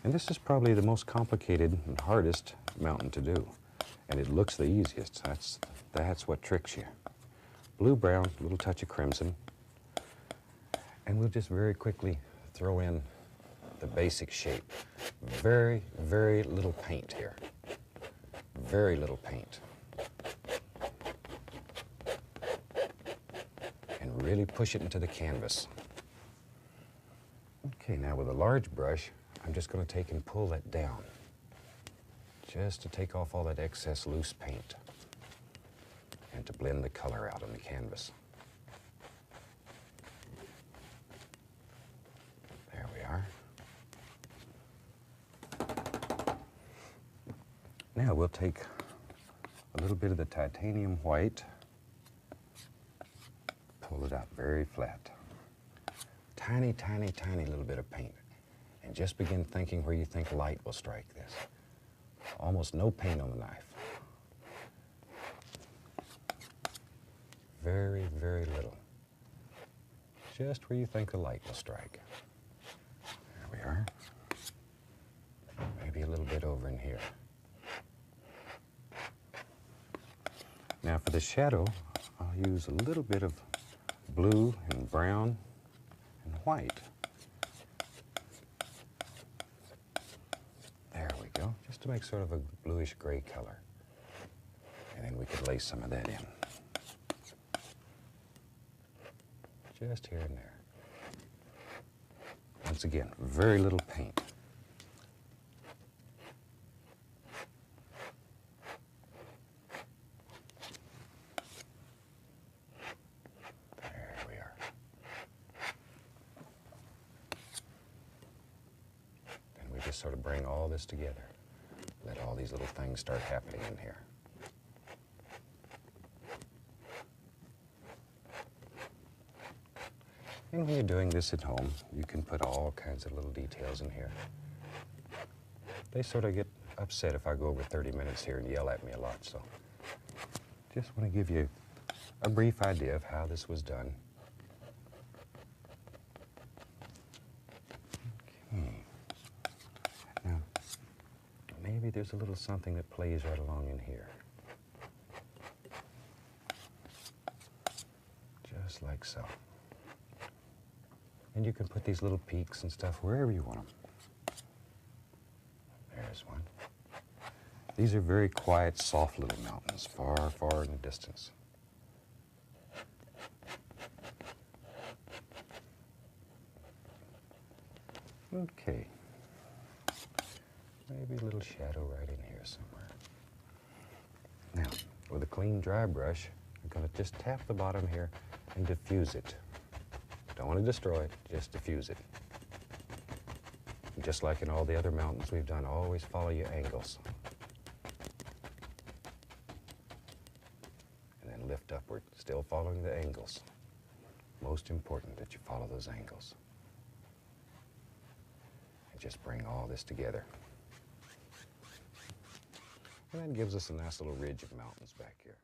And this is probably the most complicated and hardest mountain to do. And it looks the easiest. That's what tricks you. Blue, brown, a little touch of crimson. And we'll just very quickly throw in the basic shape. Very, very little paint here. Very little paint. And really push it into the canvas. Okay, now with a large brush, I'm just going to take and pull that down, just to take off all that excess loose paint and to blend the color out on the canvas. There we are. Now we'll take a little bit of the titanium white, pull it out very flat. Tiny, tiny, tiny little bit of paint. And just begin thinking where you think light will strike this. Almost no paint on the knife. Very, very little. Just where you think the light will strike. There we are. Maybe a little bit over in here. Now for the shadow, I'll use a little bit of blue and brown and white. There we go, just to make sort of a bluish gray color. And then we could lay some of that in. Just here and there. Once again, very little paint. There we are. And we just sort of bring all this together. Let all these little things start happening in here. And when you're doing this at home, you can put all kinds of little details in here. They sort of get upset if I go over 30 minutes here and yell at me a lot, so just want to give you a brief idea of how this was done. Okay. Now, maybe there's a little something that plays right along in here. Just like so. And you can put these little peaks and stuff wherever you want them. There's one. These are very quiet, soft little mountains, far, far in the distance. Okay. Maybe a little shadow right in here somewhere. Now, with a clean, dry brush, I'm going to just tap the bottom here and diffuse it. Don't want to destroy it, just diffuse it. And just like in all the other mountains we've done, always follow your angles. And then lift upward, still following the angles. Most important that you follow those angles. And just bring all this together. And that gives us a nice little ridge of mountains back here.